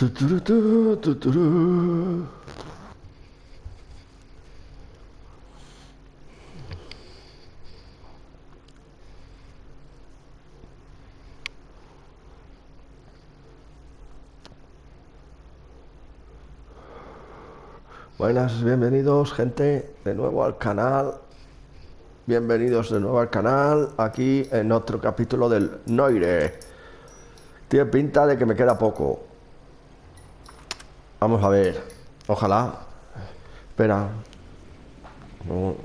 Tuturu. Buenas, bienvenidos gente de nuevo al canal. Bienvenidos de nuevo al canal, aquí en otro capítulo del Noire. Tiene pinta de que me queda poco. Vamos a ver. Ojalá. Espera. No.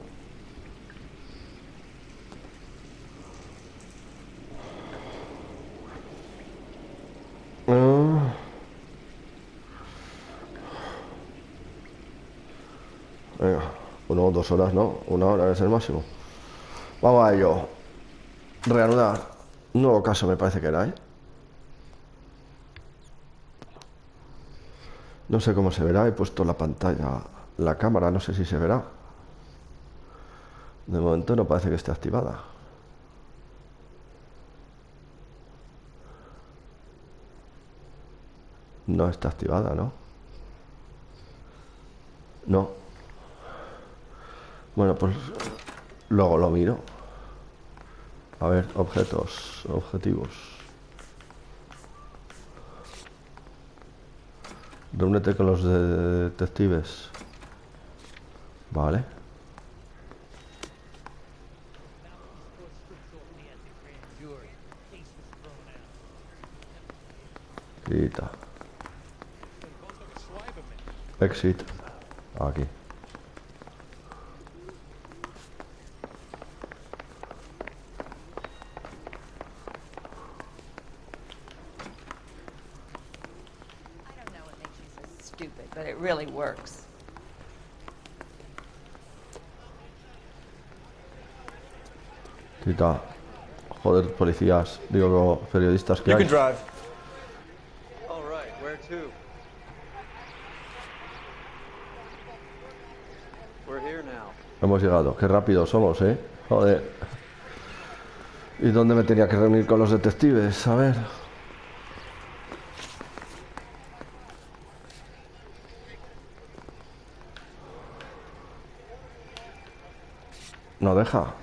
Venga, 1 o 2 horas, ¿no? 1 hora es el máximo. Vamos a ello. Reanudar. Un nuevo caso me parece que era, ¿eh? No sé cómo se verá, he puesto la pantalla, la cámara, no sé si se verá. De momento no parece que esté activada. No está activada, ¿no? No. Bueno, pues luego lo miro. A ver, objetos, objetivos. Reúnete con los detectives. Vale. Quita. Exit. Aquí. But it really works. Quita. Joder, policías. Digo, periodistas que You hay. can drive. All right, where to? We're here now. Hemos llegado. Qué rápido somos, ¿eh? Joder. ¿Y dónde me tenía que reunir con los detectives? A ver. No deja.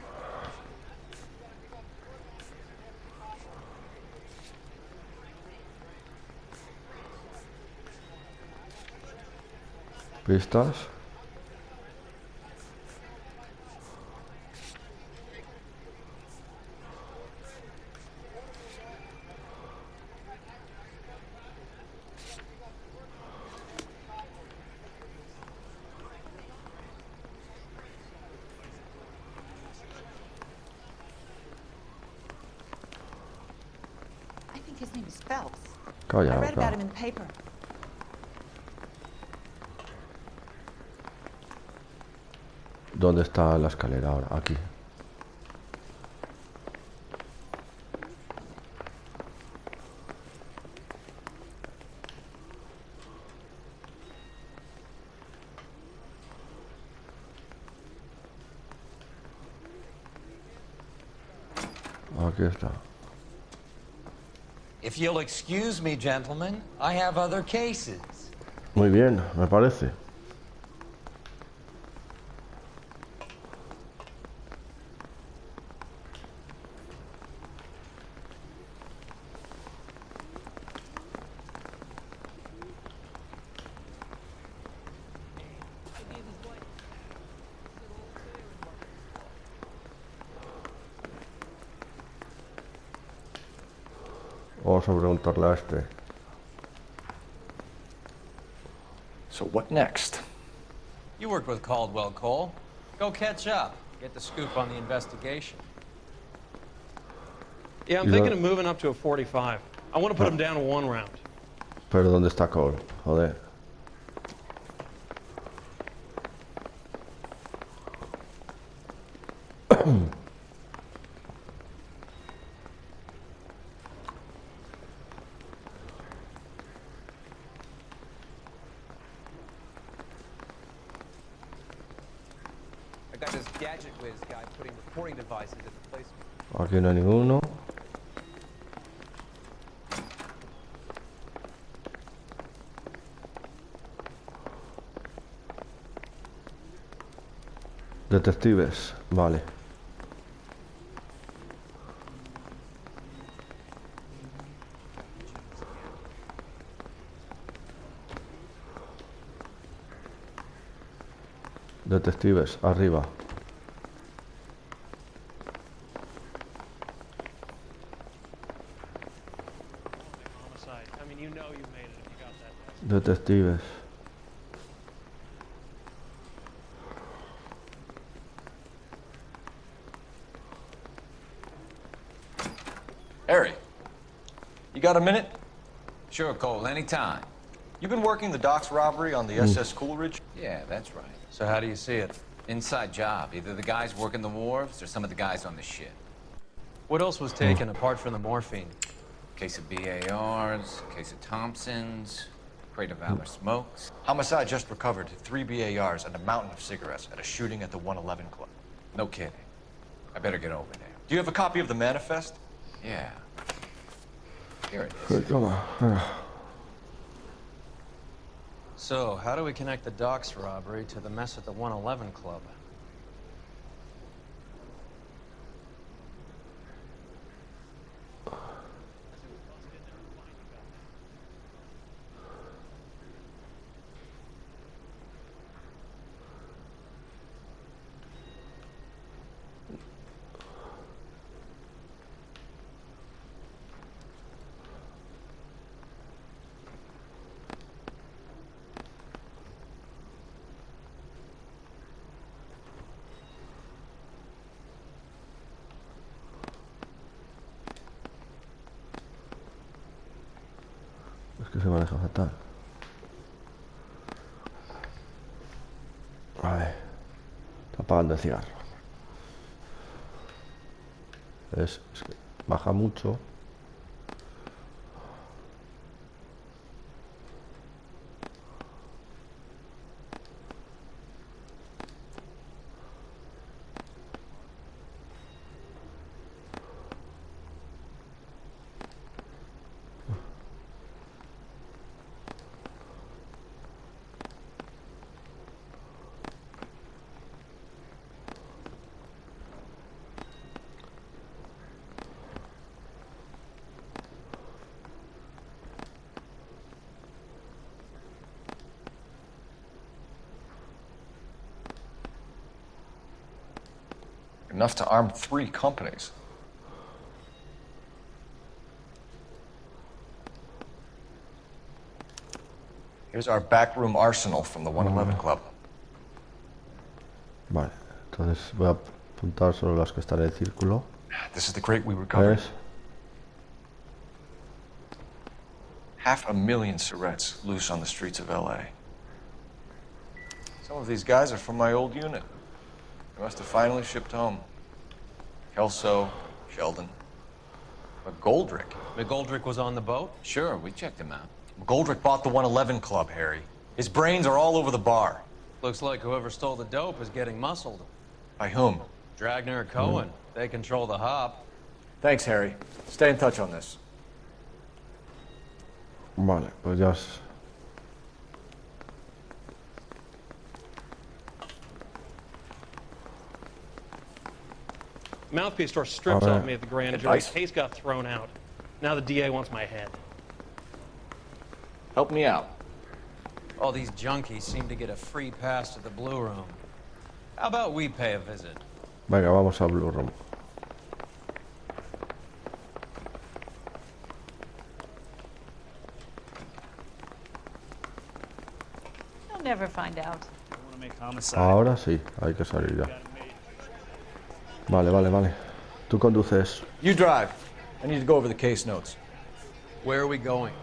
Pistas. I think his name is Phelps. Calla, I read about calla. him in the paper. ¿Dónde está la escalera ahora? Aquí. Aquí está. If you'll excuse me, gentlemen, I have other cases. Muy bien, me parece. Vamos a preguntarle a este. So what next? You worked with Caldwell Cole. Go catch up. Get the scoop on the investigation. Yeah, I'm thinking of moving up to a 45. I want to put him down to 1 round. Pero ¿dónde está Cole? Joder. I got this gadget whiz guy putting recording devices at the place. Aquí no hay ninguno. Detectives, vale. Detectives, arriba. Homicide. I mean, you know you made it if you got that. Detectives. Harry, you got a minute? Sure, Cole, anytime. You've been working the docks robbery on the SS Coleridge? Yeah, that's right. So how do you see it? Inside job. Either the guys working the wharves or some of the guys on the ship. What else was taken apart from the morphine? Case of BARs, case of Thompsons, crate of Valor smokes. Homicide just recovered 3 BARs and a mountain of cigarettes at a shooting at the 111 Club. No kidding. I better get over there. Do you have a copy of the manifest? Yeah. Here it is. Toma. So, how do we connect the docks robbery to the mess at the 111 Club? Es que se maneja fatal. Vale. Está apagando el cigarro. Es que baja mucho. Enough to arm 3 companies. Here's our backroom arsenal from the 111 Club. Vale. Entonces voy a apuntar solo las que están en el círculo. This is the crate we recovered. ¿Ves? 500,000 cigarettes loose on the streets of LA. Some of these guys are from my old unit. They must have finally shipped home. Kelso, Sheldon. McGoldrick. McGoldrick was on the boat? Sure, we checked him out. McGoldrick bought the 111 Club, Harry. His brains are all over the bar. Looks like whoever stole the dope is getting muscled. By whom? Dragner or Cohen. They control the hop. Thanks, Harry. Stay in touch on this. Vale, pues ya es... Mouthpiece store stripped Alright. off me at the grand jury. Advice? Case got thrown out. Now the DA wants my head. Help me out. All these junkies seem to get a free pass to the Blue Room. How about we pay a visit? Venga, vamos a Blue Room. You'll never find out. Ahora sí, hay que salir ya. Vale, vale, vale. Tú conduces. You drive. I need to go over the case notes. Where are we going?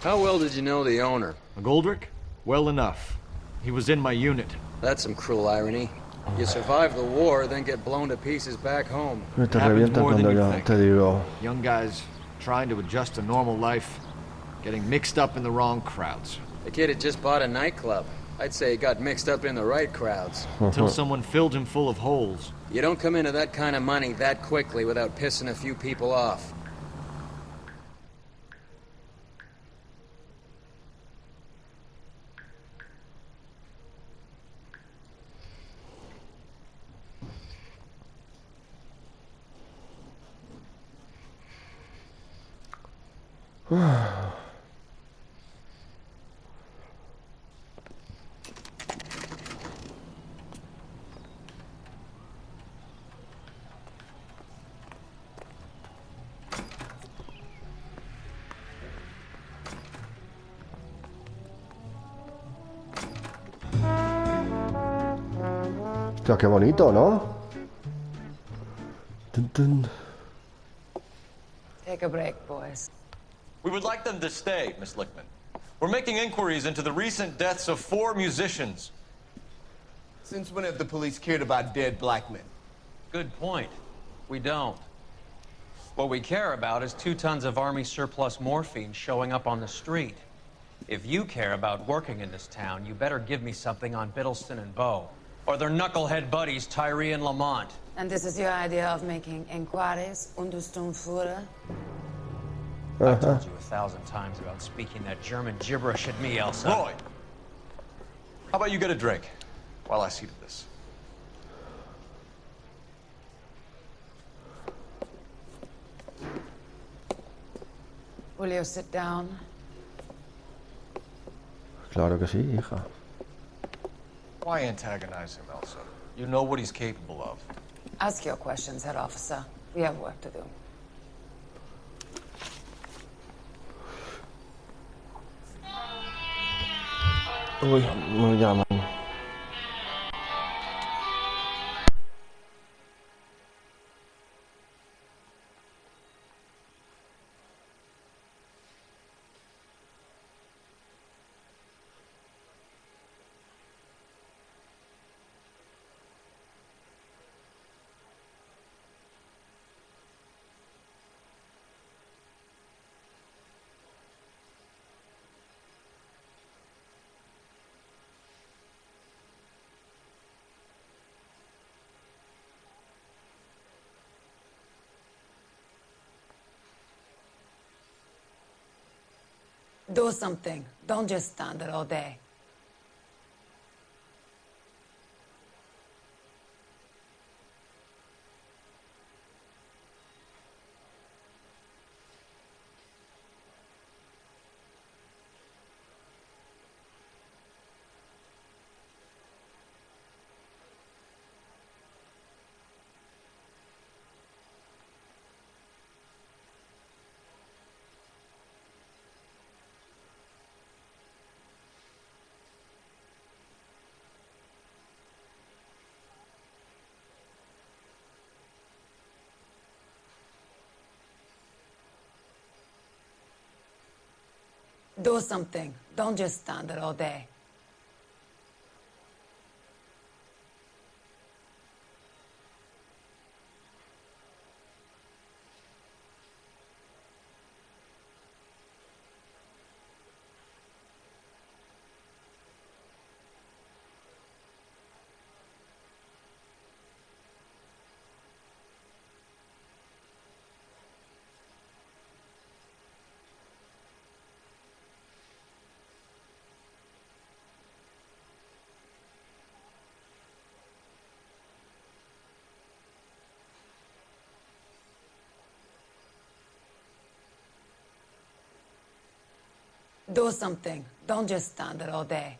How well did you know the owner? McGoldrick? Well enough. He was in my unit. That's some cruel irony. You survive the war, then get blown to pieces back home. Te Happens revientan more than cuando you ya think. te digo. Young guys trying to adjust to normal life, getting mixed up in the wrong crowds. The kid had just bought a nightclub. I'd say he got mixed up in the right crowds. Until someone filled him full of holes. You don't come into that kind of money that quickly without pissing a few people off. Hostia, qué bonito, ¿no? Tun, tun. Take a break, boys. We would like them to stay, Miss Lickman. We're making inquiries into the recent deaths of 4 musicians. Since when have the police cared about dead black men? Good point. We don't. What we care about is 2 tons of Army surplus morphine showing up on the street. If you care about working in this town, you better give me something on Biddleston and Bow, or their knucklehead buddies Tyree and Lamont. And this is your idea of making inquiries, Untersturmführer? I've told you 1,000 times about speaking that German gibberish at me, Elsa. Roy, how about you get a drink while I see to this? Will you sit down? Claro que sí, hija. Why antagonize him, Elsa? You know what he's capable of. Ask your questions, head officer. We have work to do. Uy, me llaman. Do something. Don't just stand there all day. Do something. Don't just stand there all day. Do something. Don't just stand there all day.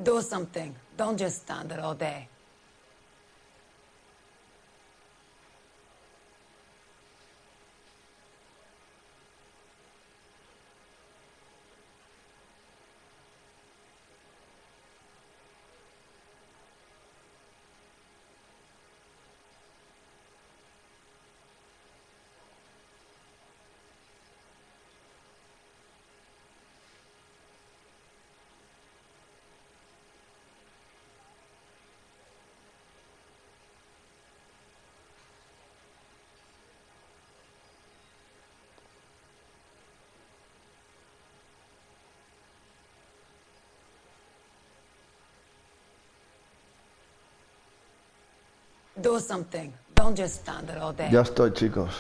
Do something. Don't just stand there all day. Do something. Don't just stand there all day. Ya estoy, chicos.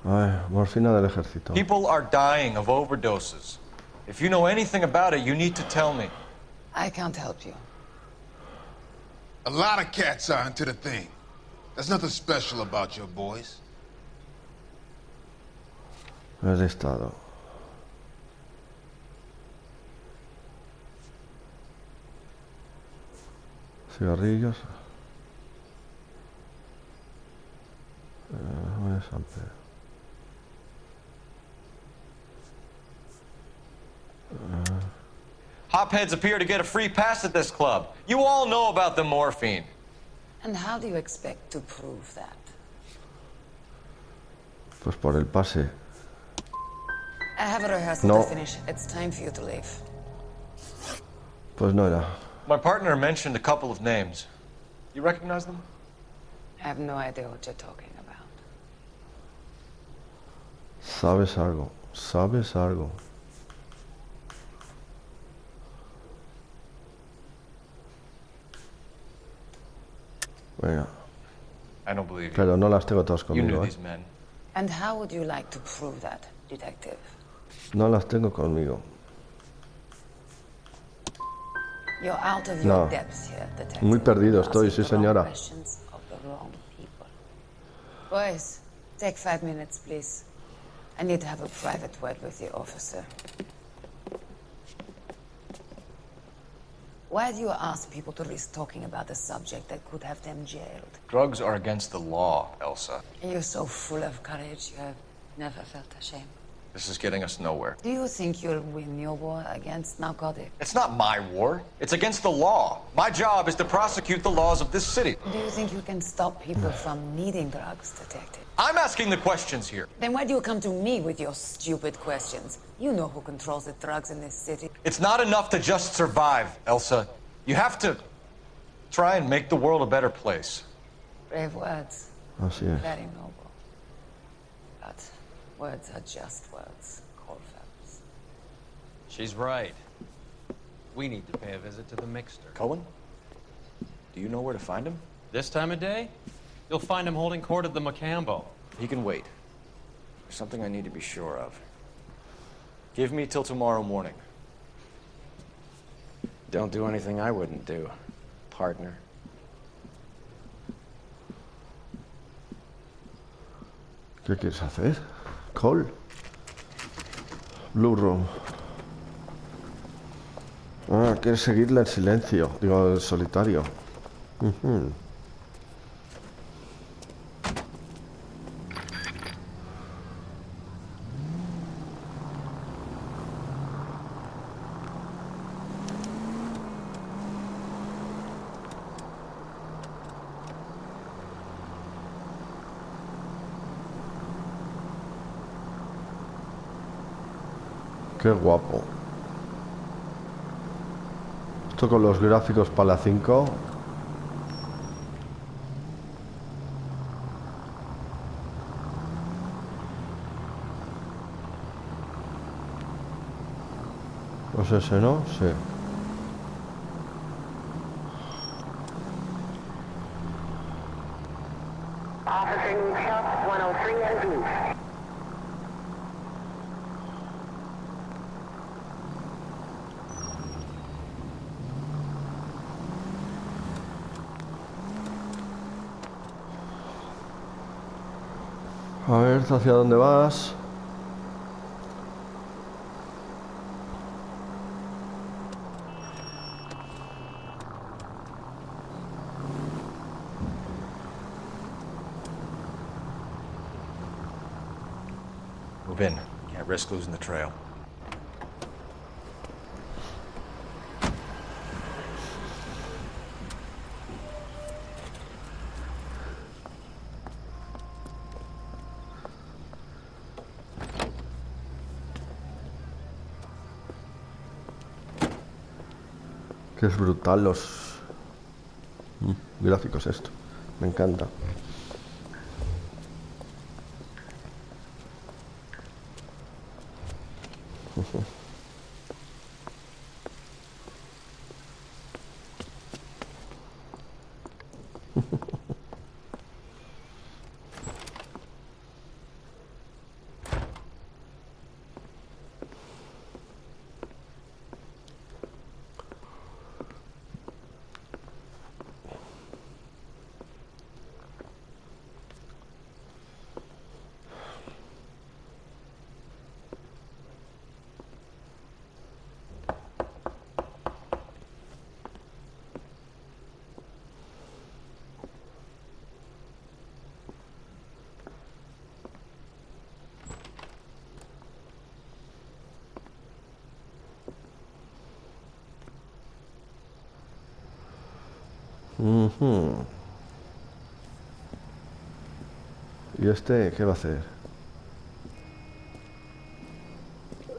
Ay, morfina del ejército. People are dying of overdoses. If you know anything about it, you need to tell me. I can't help you. A lot of cats are into the thing. There's nothing special about your boys. El estado. Cigarrillos. San Pedro. Hopheads appear to get a free pass at this club. You all know about the morphine. And how do you expect to prove that? Pues por el pase. I have a rehearsal No. to finish. It's time for you to leave. Pues no era. My partner mentioned a couple of names. You recognize them? I have no idea what you're talking about. Sabes algo. Sabes algo. Venga. I don't believe you. Pero no las tengo todas You knew conmigo, these men. And how would you like to prove that, detective? No las tengo conmigo. You're out of your No. depth here, detective. Muy perdido You're estoy, asking sí, the wrong señora. questions of the wrong people. Boys, take 5 minutes, please. I need to have a private word with the officer. Why do you ask people to risk talking about a subject that could have them jailed? Drugs are against the law, Elsa. You're so full of courage, you have never felt ashamed. This is getting us nowhere. Do you think you'll win your war against narcotics? It's not my war. It's against the law. My job is to prosecute the laws of this city. Do you think you can stop people from needing drugs, detective? I'm asking the questions here. Then why do you come to me with your stupid questions? You know who controls the drugs in this city. It's not enough to just survive, Elsa. You have to try and make the world a better place. Brave words. Así es. Very noble. But words are just words, Cole Phelps. She's right. We need to pay a visit to the Mixter. Cohen? Do you know where to find him? This time of day, you'll find him holding court at the Macambo. He can wait. There's something I need to be sure of. Give me till tomorrow morning. Don't do anything I wouldn't do, partner. ¿Qué quieres hacer? Cole. Blue Room. Ah, quieres seguirle en silencio. Digo, en solitario. Ujú. Qué guapo. Esto con los gráficos para la 5. Pues ese, ¿no? Sí. Officer Shop 103 and Blue. A ver, ¿hacia dónde vas? Move in. Can't risk losing the trail. Que es brutal los gráficos esto. Me encanta. Ujú. ¿Y este qué va a hacer?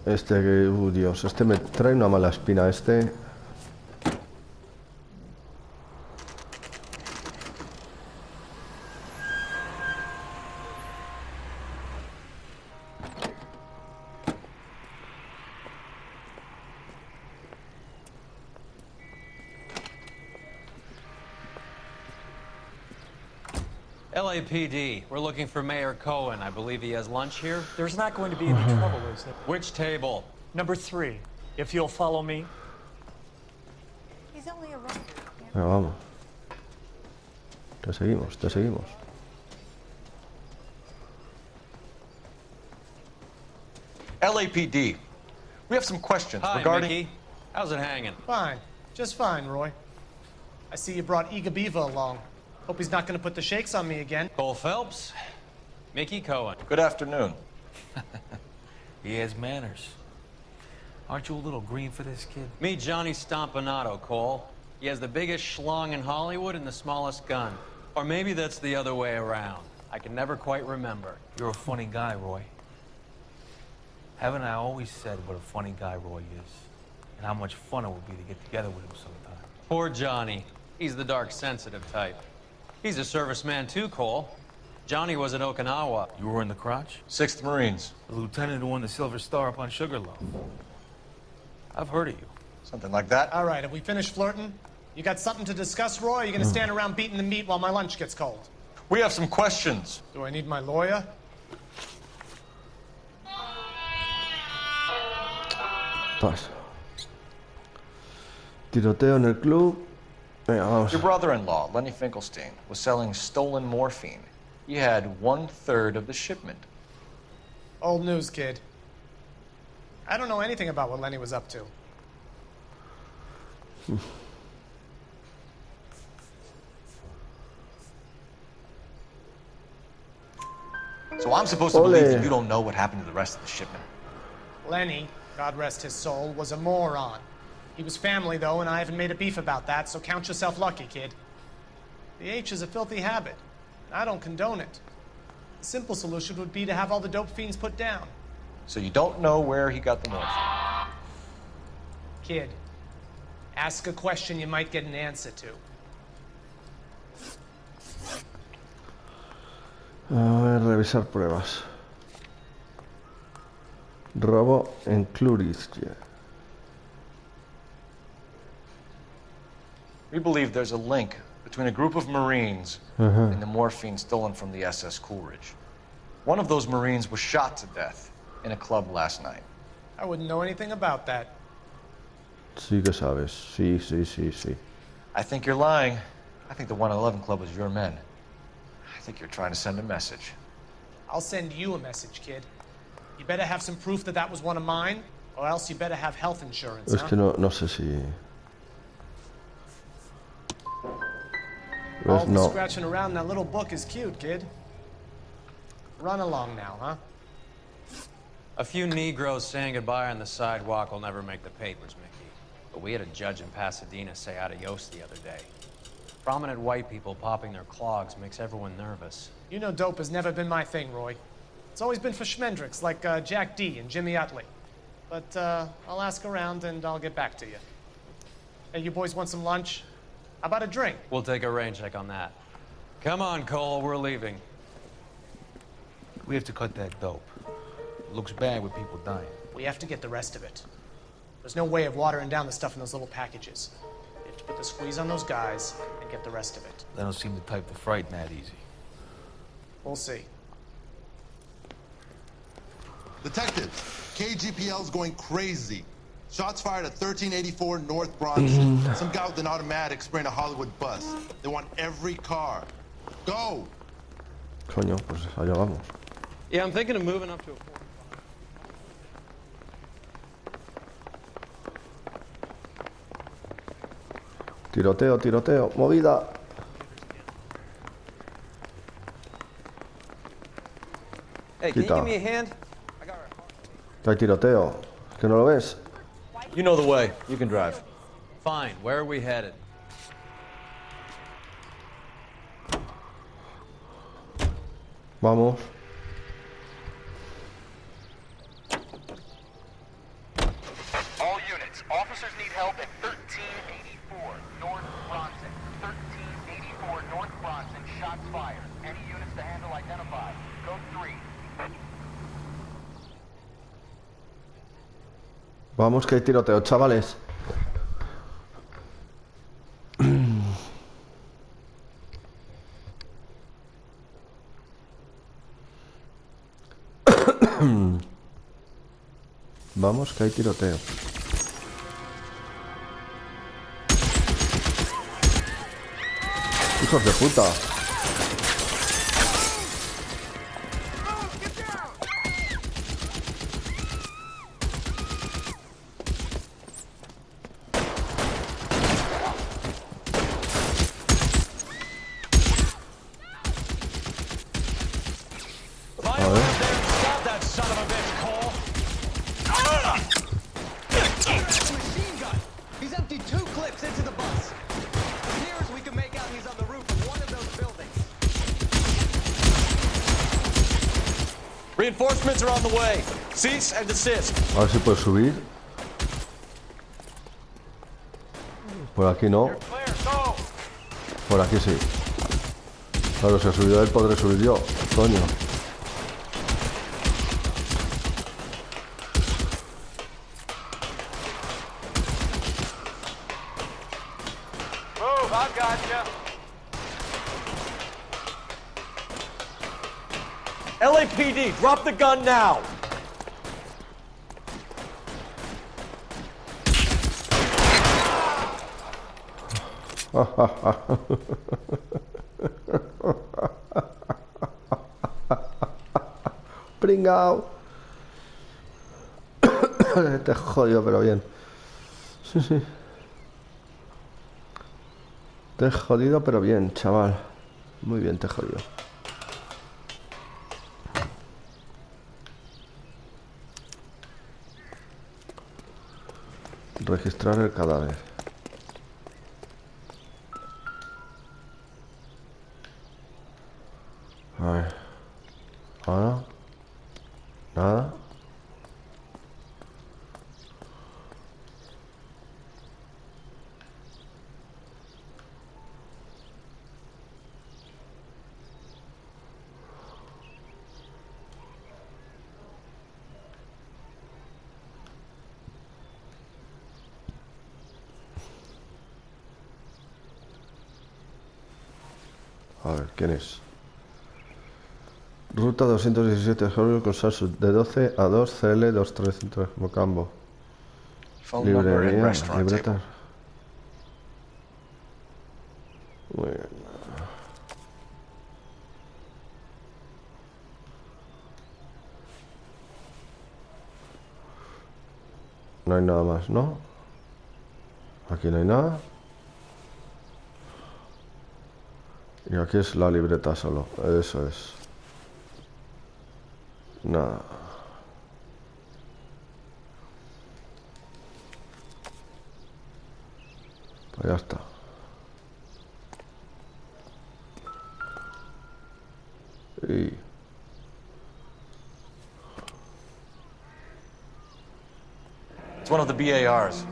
Este que... Dios, este me trae una mala espina, este... LAPD, we're looking for Mayor Cohen. I believe he has lunch here. There's not going to be any trouble, is there? Which table? Number 3, if you'll follow me. He's only a runner. Venga, vamos. Te seguimos, te seguimos. LAPD. We have some questions Hi, regarding... Mickey. How's it hanging? Fine. Just fine, Roy. I see you brought Iga Beaver along. Hope he's not going to put the shakes on me again. Cole Phelps, Mickey Cohen. Good afternoon. He has manners. Aren't you a little green for this kid? Meet Johnny Stompanato, Cole. He has the biggest schlong in Hollywood and the smallest gun. Or maybe that's the other way around. I can never quite remember. You're a funny guy, Roy. Haven't I always said what a funny guy Roy is? And how much fun it would be to get together with him sometime. Poor Johnny. He's the dark, sensitive type. He's a serviceman too, Cole. Johnny was at Okinawa. You were in the crotch? 6th Marines. The lieutenant who won the Silver Star up on Sugarloaf. I've heard of you. Something like that. All right, have we finished flirting? You got something to discuss, Roy? Or are you going to stand around beating the meat while my lunch gets cold? We have some questions. Do I need my lawyer? Pasa. Tiroteo en el club. Venga, vamos. Your brother-in-law, Lenny Finkelstein, was selling stolen morphine. He had 1/3 of the shipment. Old news, kid. I don't know anything about what Lenny was up to. So I'm supposed to believe that you don't know what happened to the rest of the shipment. Lenny, God rest his soul, was a moron. He was family, though, and I haven't made a beef about that, so count yourself lucky, kid. The H is a filthy habit. I don't condone it. The simple solution would be to have all the dope fiends put down. So you don't know where he got the morphine? Kid, ask a question you might get an answer to. A ver, revisar pruebas. Robo en Clurische. We believe there's a link between a group of Marines and the morphine stolen from the SS Coolidge. One of those Marines was shot to death in a club last night. I wouldn't know anything about that. Sí que sabes. Sí, sí, sí, sí. I think you're lying. I think the 111 Club was your men. I think you're trying to send a message. I'll send you a message, kid. You better have some proof that that was one of mine, or else you better have health insurance, Es que no sé si... All the no. scratching around in that little book is cute, kid. Run along now, huh? A few Negroes saying goodbye on the sidewalk will never make the papers, Mickey. But we had a judge in Pasadena say adios the other day. Prominent white people popping their clogs makes everyone nervous. You know dope has never been my thing, Roy. It's always been for schmendricks like Jack D. and Jimmy Utley. But I'll ask around and I'll get back to you. Hey, you boys want some lunch? How about a drink? We'll take a rain check on that. Come on, Cole, we're leaving. We have to cut that dope. It looks bad with people dying. We have to get the rest of it. There's no way of watering down the stuff in those little packages. You have to put the squeeze on those guys and get the rest of it. They don't seem the type to frighten that easy. We'll see. Detective, KGPL's going crazy. Shots fired at 1384 North Broad. Some guy with an automatic spraying a Hollywood bus. They want every car. Go! Coño, pues allá vamos. Yeah, I'm thinking of moving up to a 4. Tiroteo, tiroteo, movida. Hey, can you give me a hand? Hay tiroteo. ¿Es que no lo ves? You know the way. You can drive. Fine, where are we headed? Vamos. All units, officers need help at 1384 North Bronson. 1384 North Bronson, shots fired. Any units to handle identified. Code 3. Vamos que hay tiroteo, chavales. Vamos que hay tiroteo. Hijos de puta. He's emptied 2 clips into the bus. Near as we can make out, he's on the roof of one of those buildings. Reinforcements are on the way. Cease and desist. A ver si puedo subir. Por aquí no. Por aquí sí. Claro, si ha subido él, podré subir yo. Coño. Move, I've got you. LAPD, drop the gun now. Pringao. Te he jodido, pero bien. Sí, sí. Te he jodido, pero bien, chaval. Muy bien, te he jodido. Registrar el cadáver. A ver. Ahora. Nada. A ver, ¿quién es? Ruta 217 Hollywood con salsa de 12 a 2 CL 2300 Mocambo. Phone number and Librería, restaurant libreta. table. Muy bien. No hay nada más, ¿no? Aquí no hay nada. Y aquí es la libreta solo. Eso es. Nada. Pues ya está. Y... It's one of the BARs.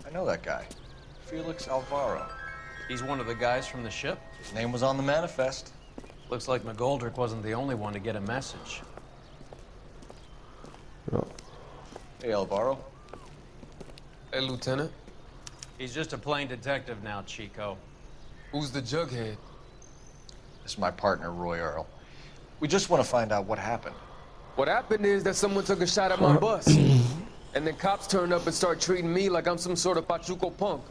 I know that guy. Felix Alvaro. He's one of the guys from the ship? His name was on the manifest. Looks like McGoldrick wasn't the only one to get a message. No. Hey, Alvaro. Hey, Lieutenant. He's just a plain detective now, Chico. Who's the jughead? This is my partner, Roy Earl. We just want to find out what happened. What happened is that someone took a shot at my bus. And then cops turned up and start treating me like I'm some sort of Pachuco punk.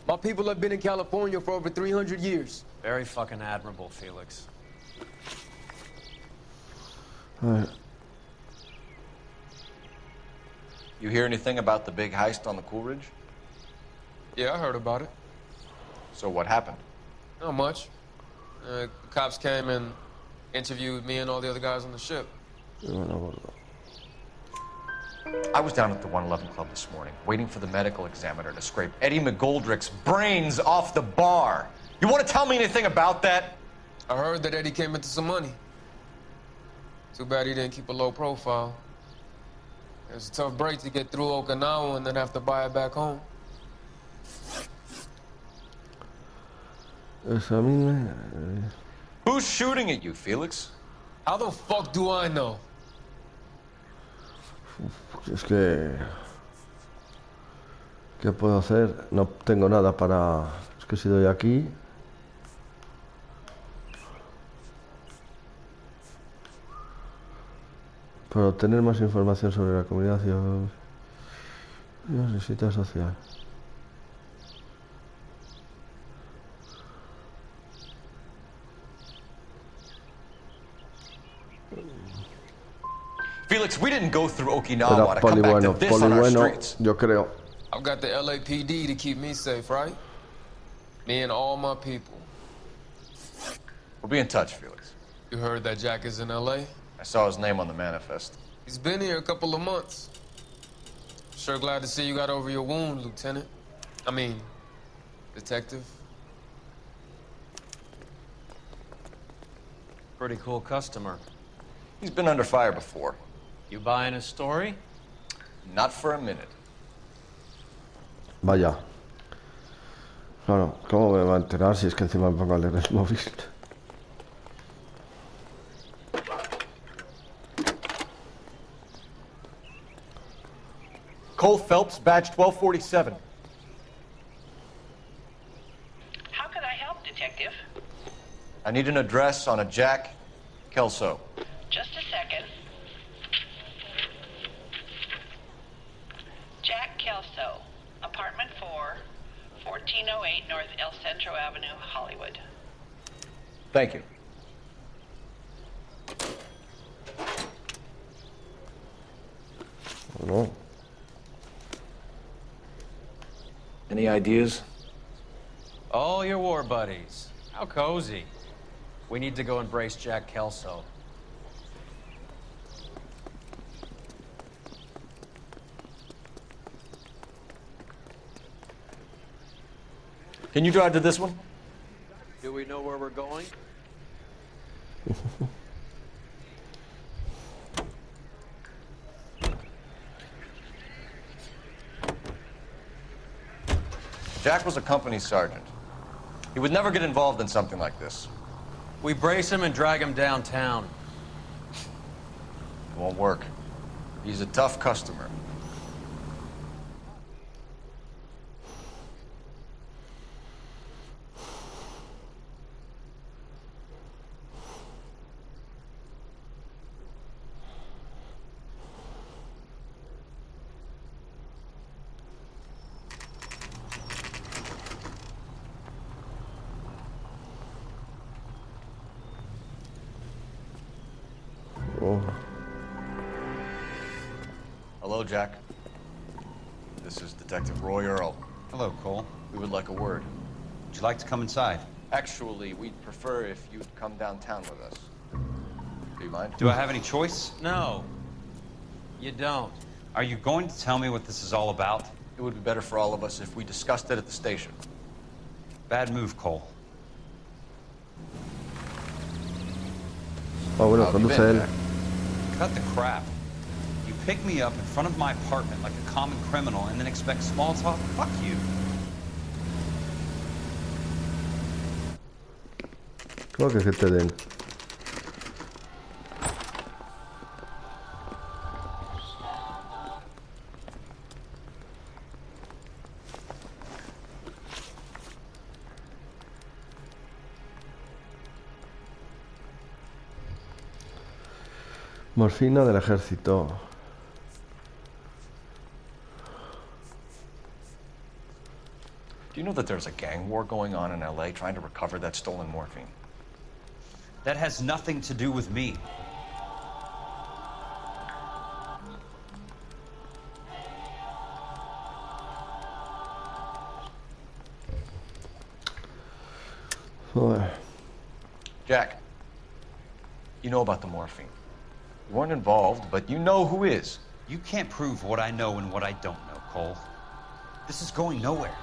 My people have been in California for over 300 years. Very fucking admirable, Felix. A ver. You hear anything about the big heist on the Coolidge? Yeah, I heard about it. So what happened? Not much. Cops came and interviewed me and all the other guys on the ship. I was down at the 111 Club this morning, waiting for the medical examiner to scrape Eddie McGoldrick's brains off the bar. You want to tell me anything about that? I heard that Eddie came into some money. Too bad he didn't keep a low profile. It was a tough break to get through Okinawa and then have to buy it back home. Who's shooting at you, Felix? How the fuck do I know? Es que... ¿Qué puedo hacer? No tengo nada para... Es que si doy aquí... Para obtener más información sobre la comunidad necesita social. Felix, we didn't go through Okinawa Era to come back to Polibueno, this on our streets. yo creo. I've got the LAPD to keep me safe, right? Me and all my people. We'll be in touch, Felix. You heard that Jack is in LA? I saw his name on the manifest. He's been here a couple of months. Sure glad to see you got over your wound, Lieutenant. I mean, Detective. Pretty cool customer. He's been under fire before. You buying his story? Not for a minute. Vaya. Claro, ¿cómo me va a enterar si es que encima me pongo a leer el móvil? Cole Phelps, badge 1247. How can I help, Detective? I need an address on a Jack Kelso. Just a second. Jack Kelso, apartment 4, 1408 North El Centro Avenue, Hollywood. Thank you. No. Any ideas? All your war buddies. How cozy. We need to go embrace Jack Kelso. Can you drive to this one? Do we know where we're going? Jack was a company sergeant. He would never get involved in something like this. We brace him and drag him downtown. It won't work. He's a tough customer. Hello, Jack. This is Detective Roy Earl. Hello, Cole. We would like a word. Would you like to come inside? Actually, we'd prefer if you'd come downtown with us. Do you mind? Do I have any choice? No. You don't. Are you going to tell me what this is all about? It would be better for all of us if we discussed it at the station. Bad move, Cole. Ah, bueno, How have you conduce been, él. Jack? Cut the crap. You pick me up in front of my apartment like a common criminal and then expect small talk? Fuck you. ¿Cómo que te den? Morfina del ejército. Do you know that there's a gang war going on in LA trying to recover that stolen morphine? That has nothing to do with me. Joder. Jack, you know about the morphine. You weren't involved, but you know who is. You can't prove what I know and what I don't know, Cole. This is going nowhere.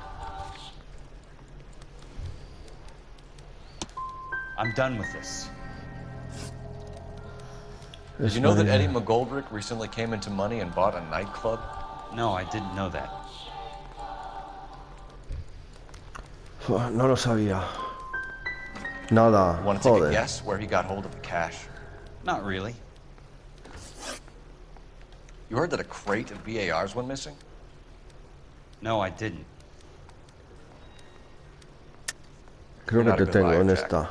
I'm done with this. Did you know that Eddie McGoldrick recently came into money and bought a nightclub? No, I didn't know that. No lo sabía. Nada. Want to take a Joder. guess where he got hold of the cash? Not really. You heard that a crate of BARs went missing? No, I didn't. Creo que You're not a te good tengo liar, en Jack. esta.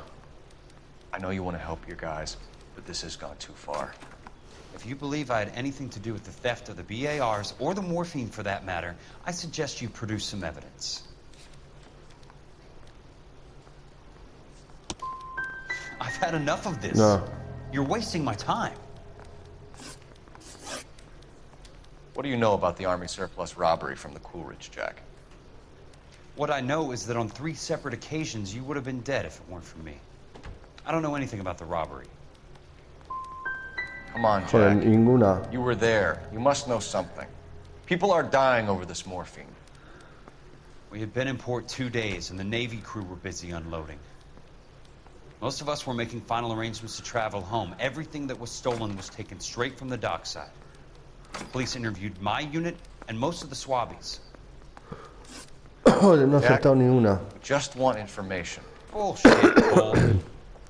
I know you want to help your guys, but this has gone too far. If you believe I had anything to do with the theft of the BARs, or the morphine for that matter, I suggest you produce some evidence. I've had enough of this. No. You're wasting my time. What do you know about the Army surplus robbery from the Coolidge, Jack? What I know is that on 3 separate occasions, you would have been dead if it weren't for me. I don't know anything about the robbery. Come on, Joder, Jack. ninguna. You were there. You must know something. People are dying over this morphine. We had been in port 2 days, and the Navy crew were busy unloading. Most of us were making final arrangements to travel home. Everything that was stolen was taken straight from the dockside. Police interviewed my unit and most of the Swabbies. Joder, no he Jack, acertado ni una. we just want information. Bullshit, Cole.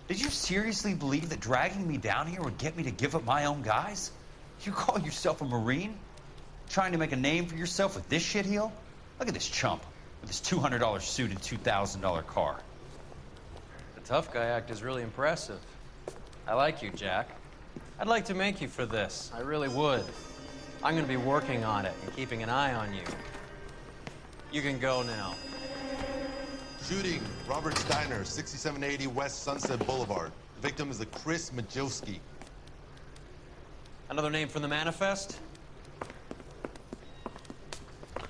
Did you seriously believe that dragging me down here would get me to give up my own guys? You call yourself a Marine? Trying to make a name for yourself with this shitheel? Look at this chump with his $200 suit and $2,000 car. The tough guy act is really impressive. I like you, Jack. I'd like to make you for this. I really would. I'm gonna be working on it and keeping an eye on you. You can go now. Shooting, Robert Steiner, 6780 West Sunset Boulevard. The victim is a Chris Majowski. Another name from the manifest?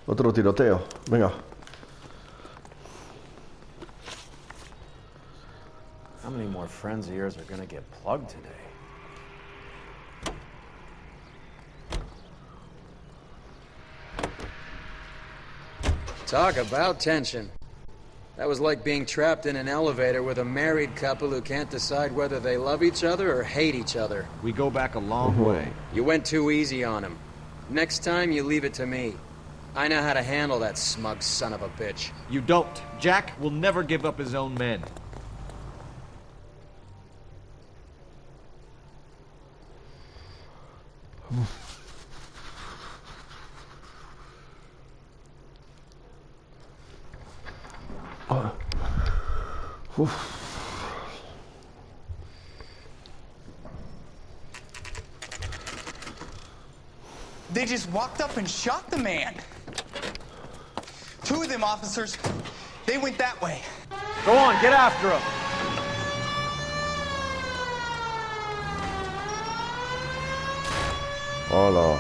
Otro tiroteo. Venga. How many more friends of yours are gonna get plugged today? Talk about tension. That was like being trapped in an elevator with a married couple who can't decide whether they love each other or hate each other. We go back a long way. You went too easy on him. Next time, you leave it to me. I know how to handle that smug son of a bitch. You don't. Jack will never give up his own men. They just walked up and shot the man. 2 of them officers, they went that way. Go on, get after him. Hola.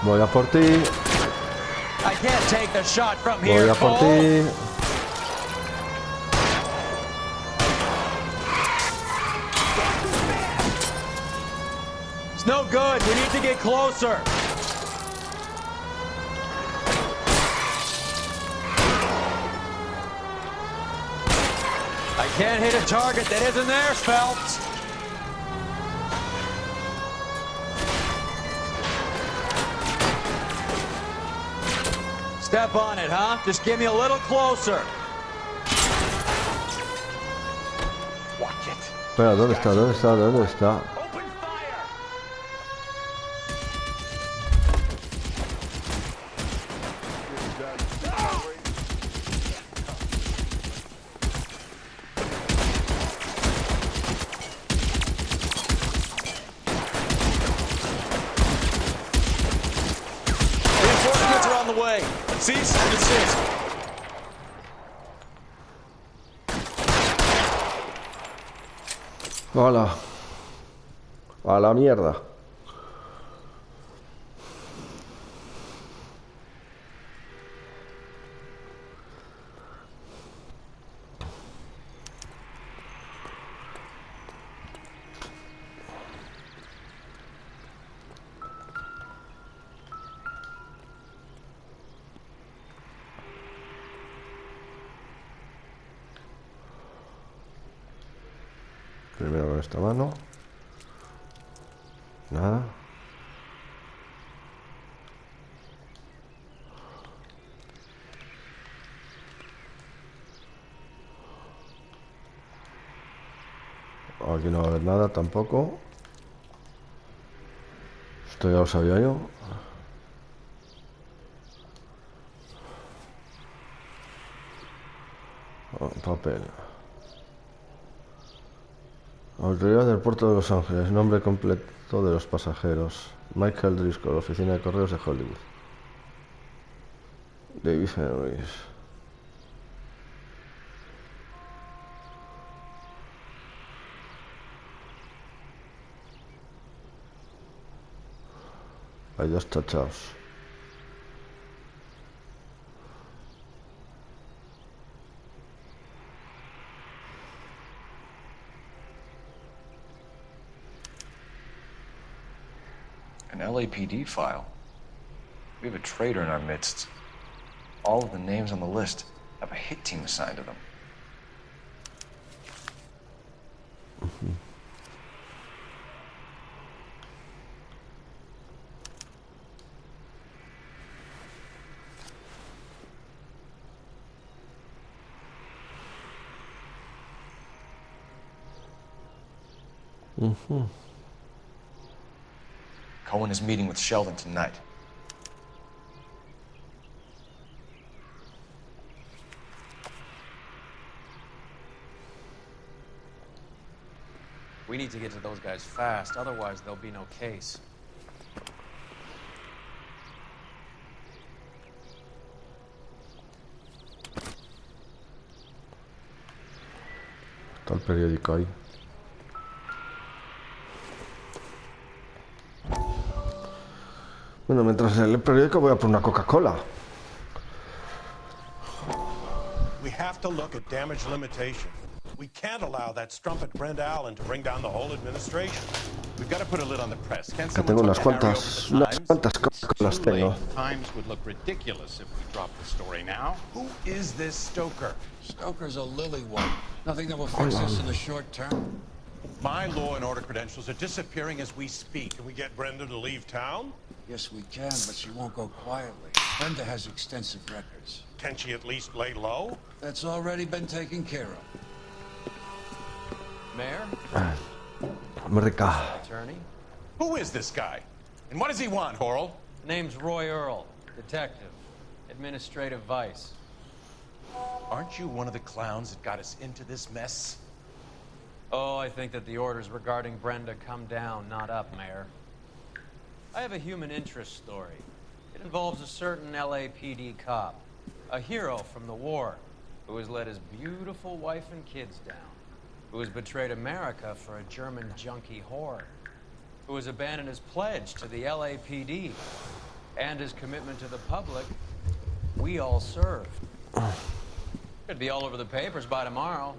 Voy a por ti. I can't take the shot from Voy here, a por Cole. ti. It's no good. We need to get closer. I can't hit a target that isn't there, Phelps. Step on it, huh? Just get me a little closer. Watch it. Espera, ¿dónde está? ¿Dónde está? ¿Dónde está? on the way. Cease and desist. Hola. A la mierda. Primero con esta mano. Nada. Aquí no va a haber nada tampoco. Esto ya lo sabía yo. Oh, papel. Autoridad del puerto de Los Ángeles. Nombre completo de los pasajeros. Michael Driscoll, oficina de correos de Hollywood. David Henrys. Hay dos tachados. An LAPD file. We have a traitor in our midst. All of the names on the list have a hit team assigned to them. Cohen is meeting with Sheldon tonight. We need to get to those guys fast, otherwise there'll be no case. Está el periódico ahí. Bueno, mientras lee el periódico voy a por una Coca-Cola. We have to look at damage limitation. We can't allow that strumpet Brenda Allen to bring down the whole administration. We've got to put a lid on the press. Can't Que tengo unas cuantas Coca-Colas tengo. Times would look ridiculous if we dropped the story now. Who is this Stoker? Stoker's a lily-white. Nothing that will fix this in the short term. My law and order credentials are disappearing as we speak. Can we get Brenda to leave town? Yes, we can, but she won't go quietly. Brenda has extensive records. Can she at least lay low? That's already been taken care of. Mayor? America. Attorney? Who is this guy? And what does he want, Horrell? Name's Roy Earl, detective, administrative vice. Aren't you one of the clowns that got us into this mess? Oh, I think that the orders regarding Brenda come down, not up, Mayor. I have a human interest story. It involves a certain LAPD cop, a hero from the war, who has let his beautiful wife and kids down, who has betrayed America for a German junkie whore, who has abandoned his pledge to the LAPD and his commitment to the public we all serve. Could be all over the papers by tomorrow.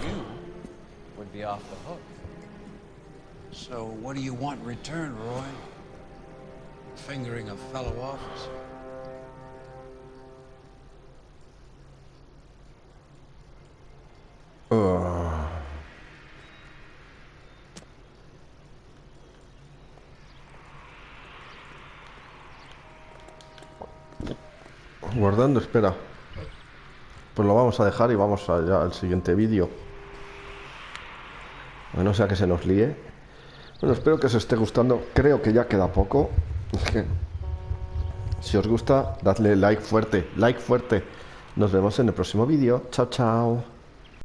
You would be off the hook. So what do you want in return, Roy? Fingering a fellow officer. Guardando, espera. Pues lo vamos a dejar y vamos allá al siguiente vídeo. No sea que se nos líe. Bueno, espero que os esté gustando. Creo que ya queda poco. Es que si os gusta, dadle like fuerte. Like fuerte. Nos vemos en el próximo vídeo. Chao, chao.